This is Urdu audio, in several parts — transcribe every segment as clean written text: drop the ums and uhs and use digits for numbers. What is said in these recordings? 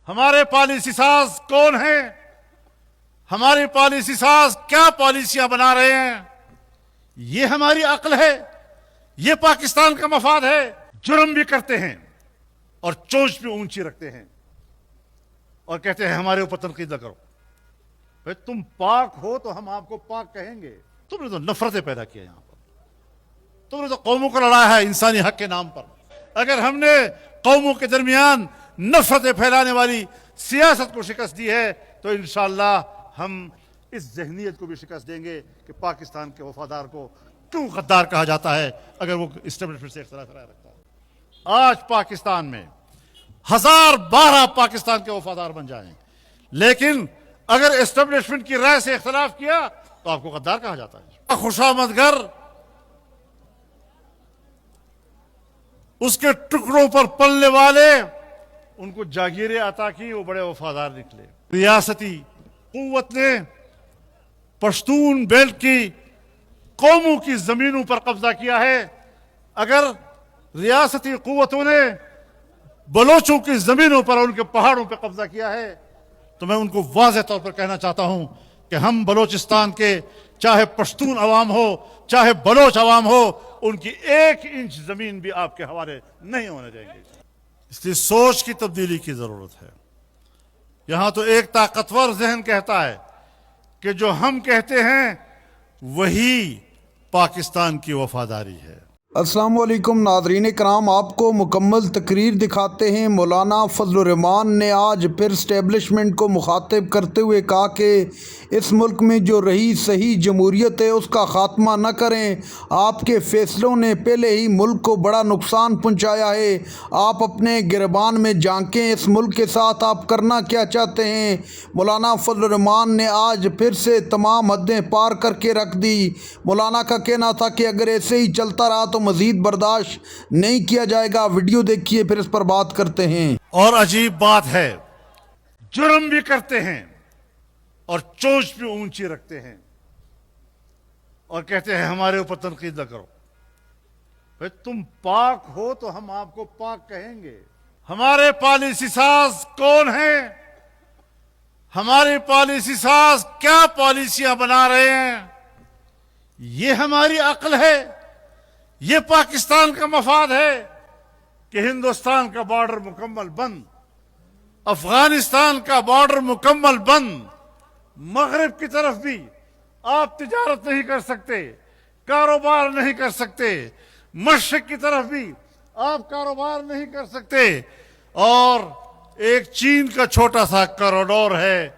ہمارے پالیسی ساز کون ہیں؟ ہماری پالیسی ساز کیا پالیسیاں بنا رہے ہیں؟ یہ ہماری عقل ہے؟ یہ پاکستان کا مفاد ہے؟ جرم بھی کرتے ہیں اور چونچ بھی اونچی رکھتے ہیں اور کہتے ہیں ہمارے اوپر تنقید نہ کرو. بھئی تم پاک ہو تو ہم آپ کو پاک کہیں گے. تم نے تو نفرتیں پیدا کی یہاں پر. تم نے تو قوموں کو لڑایا ہے انسانی حق کے نام پر. اگر ہم نے قوموں کے درمیان نفرتیں پھیلانے والی سیاست کو شکست دی ہے تو انشاءاللہ ہم اس ذہنیت کو بھی شکست دیں گے کہ پاکستان کے وفادار کو کیوں غدار کہا جاتا ہے اگر وہ اسٹیبلشمنٹ سے اختلاف رائے رکھتا ہے. آج پاکستان میں 1012 پاکستان کے وفادار بن جائیں لیکن اگر اسٹیبلشمنٹ کی رائے سے اختلاف کیا تو آپ کو غدار کہا جاتا ہے. خوشامد گر اس کے ٹکڑوں پر پلنے والے ان کو جاگیریں عطا کی وہ بڑے وفادار نکلے. ریاستی قوت نے پشتون بیلٹ کی قوموں کی زمینوں پر قبضہ کیا ہے. اگر ریاستی قوتوں نے بلوچوں کی زمینوں پر ان کے پہاڑوں پہ قبضہ کیا ہے تو میں ان کو واضح طور پر کہنا چاہتا ہوں کہ ہم بلوچستان کے چاہے پشتون عوام ہو چاہے بلوچ عوام ہو ان کی 1 انچ زمین بھی آپ کے حوالے نہیں ہونے دیں گے. اس لیے سوچ کی تبدیلی کی ضرورت ہے. یہاں تو ایک طاقتور ذہن کہتا ہے کہ جو ہم کہتے ہیں وہی پاکستان کی وفاداری ہے. السلام علیکم ناظرین کرام، آپ کو مکمل تقریر دکھاتے ہیں. مولانا فضل الرحمان نے آج پھر اسٹیبلشمنٹ کو مخاطب کرتے ہوئے کہا کہ اس ملک میں جو رہی صحیح جمہوریت ہے اس کا خاتمہ نہ کریں. آپ کے فیصلوں نے پہلے ہی ملک کو بڑا نقصان پہنچایا ہے. آپ اپنے گریبان میں جھانکیں، اس ملک کے ساتھ آپ کرنا کیا چاہتے ہیں. مولانا فضل الرحمان نے آج پھر سے تمام حدیں پار کر کے رکھ دی. مولانا کا کہنا تھا کہ اگر ایسے ہی چلتا رہا تو مزید برداشت نہیں کیا جائے گا. ویڈیو دیکھیے پھر اس پر بات کرتے ہیں. اور عجیب بات ہے، جرم بھی کرتے ہیں اور چونچ بھی اونچی رکھتے ہیں اور کہتے ہیں ہمارے اوپر تنقید نہ کرو. بھئی تم پاک ہو تو ہم آپ کو پاک کہیں گے. ہمارے پالیسی ساز کون ہیں؟ ہماری پالیسی ساز کیا پالیسیاں بنا رہے ہیں؟ یہ ہماری عقل ہے؟ یہ پاکستان کا مفاد ہے کہ ہندوستان کا بارڈر مکمل بند، افغانستان کا بارڈر مکمل بند، مغرب کی طرف بھی آپ تجارت نہیں کر سکتے، کاروبار نہیں کر سکتے، مشرق کی طرف بھی آپ کاروبار نہیں کر سکتے، اور ایک چین کا چھوٹا سا کوریڈور ہے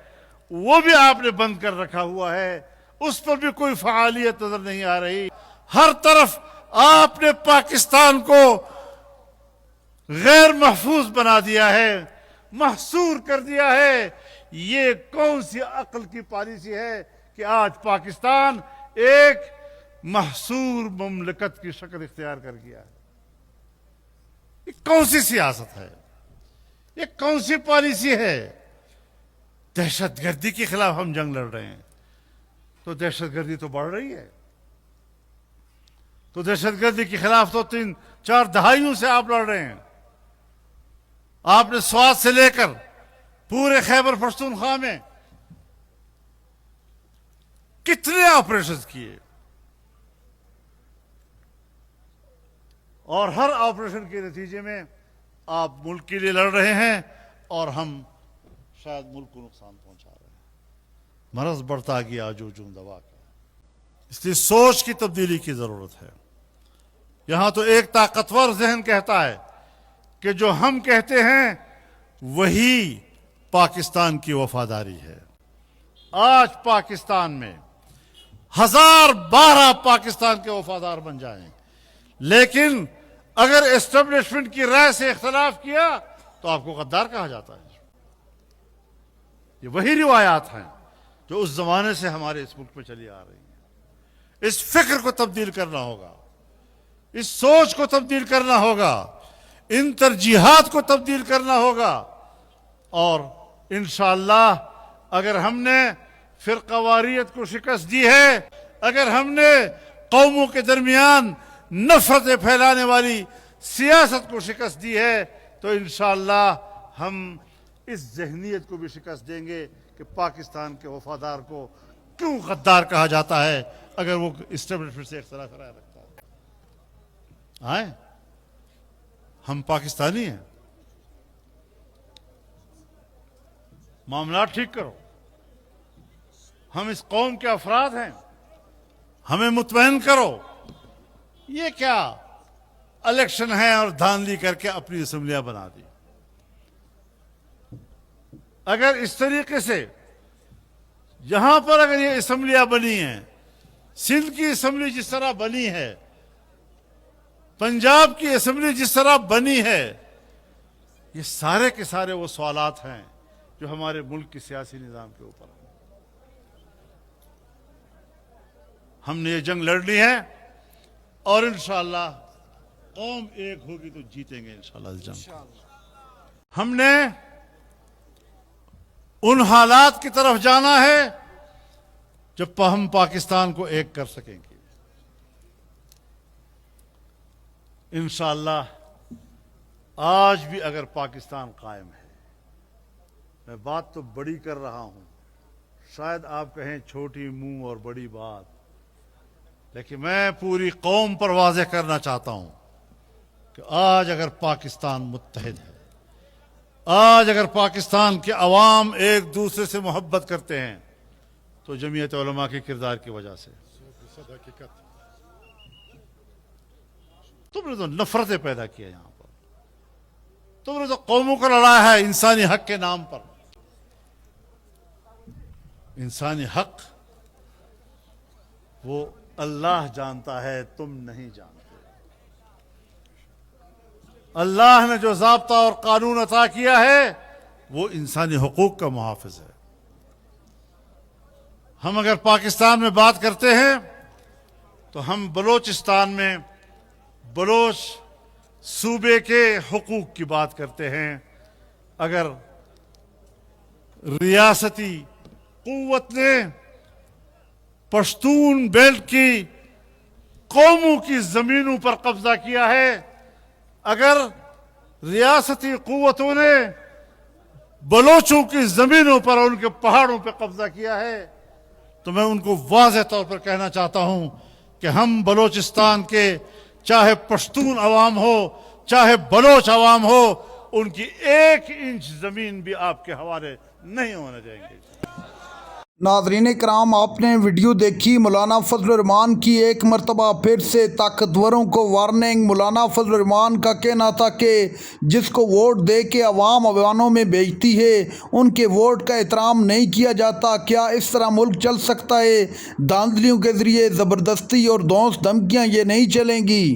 وہ بھی آپ نے بند کر رکھا ہوا ہے، اس پر بھی کوئی فعالیت نظر نہیں آ رہی. ہر طرف آپ نے پاکستان کو غیر محفوظ بنا دیا ہے، محصور کر دیا ہے. یہ کون سی عقل کی پالیسی ہے کہ آج پاکستان ایک محصور مملکت کی شکل اختیار کر گیا ہے؟ یہ کون سی سیاست ہے؟ یہ کون سی پالیسی ہے؟ دہشت گردی کے خلاف ہم جنگ لڑ رہے ہیں تو دہشت گردی تو بڑھ رہی ہے. تو دہشت گردی کے خلاف تو 3-4 دہائیوں سے آپ لڑ رہے ہیں. آپ نے سوات سے لے کر پورے خیبر پختونخوا میں کتنے آپریشنز کیے اور ہر آپریشن کے نتیجے میں آپ ملک کے لیے لڑ رہے ہیں اور ہم شاید ملک کو نقصان پہنچا رہے ہیں. مرض بڑھتا گیا جو دوا کا. اس لیے سوچ کی تبدیلی کی ضرورت ہے. یہاں تو ایک طاقتور ذہن کہتا ہے کہ جو ہم کہتے ہیں وہی پاکستان کی وفاداری ہے. آج پاکستان میں 1012 پاکستان کے وفادار بن جائیں لیکن اگر اسٹیبلشمنٹ کی رائے سے اختلاف کیا تو آپ کو غدار کہا جاتا ہے. یہ وہی روایات ہیں جو اس زمانے سے ہمارے اس ملک میں چلی آ رہی ہیں. اس فکر کو تبدیل کرنا ہوگا، اس سوچ کو تبدیل کرنا ہوگا، ان ترجیحات کو تبدیل کرنا ہوگا. اور انشاءاللہ اگر ہم نے فرقہ واریت کو شکست دی ہے، اگر ہم نے قوموں کے درمیان نفرتیں پھیلانے والی سیاست کو شکست دی ہے تو انشاءاللہ ہم اس ذہنیت کو بھی شکست دیں گے کہ پاکستان کے وفادار کو کیوں غدار کہا جاتا ہے اگر وہ اسٹیبلشمنٹ سے اختلاف رائے رکھتا ہے. آئیں ہم پاکستانی ہیں, معاملات ٹھیک کرو. ہم اس قوم کے افراد ہیں, ہمیں مطمئن کرو. یہ کیا الیکشن ہے اور دھاندلی کر کے اپنی اسمبلیاں بنا دی. اگر اس طریقے سے یہاں پر اگر یہ اسمبلیاں بنی ہیں, سندھ کی اسمبلی جس طرح بنی ہے, پنجاب کی اسمبلی جس طرح بنی ہے, یہ سارے کے سارے وہ سوالات ہیں جو ہمارے ملک کے سیاسی نظام کے اوپر ہیں. ہم نے یہ جنگ لڑنی ہے اور انشاءاللہ قوم ایک ہوگی تو جیتیں گے انشاءاللہ اس جنگ کو. ہم نے ان حالات کی طرف جانا ہے جب ہم پاکستان کو ایک کر سکیں گے انشاءاللہ. آج بھی اگر پاکستان قائم ہے, میں بات تو بڑی کر رہا ہوں, شاید آپ کہیں چھوٹی منہ اور بڑی بات, لیکن میں پوری قوم پر واضح کرنا چاہتا ہوں کہ آج اگر پاکستان متحد ہے, آج اگر پاکستان کے عوام ایک دوسرے سے محبت کرتے ہیں تو جمعیت علماء کے کردار کی وجہ سے. تم نے تو نفرتیں پیدا کی ہے یہاں پر, تم نے تو قوموں کو لڑایا ہے انسانی حق کے نام پر. انسانی حق وہ اللہ جانتا ہے, تم نہیں جانتے. اللہ نے جو ضابطہ اور قانون عطا کیا ہے وہ انسانی حقوق کا محافظ ہے. ہم اگر پاکستان میں بات کرتے ہیں تو ہم بلوچستان میں بلوچ صوبے کے حقوق کی بات کرتے ہیں. اگر ریاستی قوت نے پشتون بیلٹ کی قوموں کی زمینوں پر قبضہ کیا ہے, اگر ریاستی قوتوں نے بلوچوں کی زمینوں پر اور ان کے پہاڑوں پر قبضہ کیا ہے, تو میں ان کو واضح طور پر کہنا چاہتا ہوں کہ ہم بلوچستان کے چاہے پشتون عوام ہو چاہے بلوچ عوام ہو, ان کی 1 انچ زمین بھی آپ کے حوالے نہیں ہونے دیں گے. ناظرین کرام, آپ نے ویڈیو دیکھی. مولانا فضل الرحمان کی ایک مرتبہ پھر سے طاقتوروں کو وارننگ. مولانا فضل الرحمان کا کہنا تھا کہ جس کو ووٹ دے کے عوام ایوانوں میں بیچتی ہے ان کے ووٹ کا احترام نہیں کیا جاتا. کیا اس طرح ملک چل سکتا ہے؟ دھاندلیوں کے ذریعے زبردستی اور دھونس دھمکیاں یہ نہیں چلیں گی.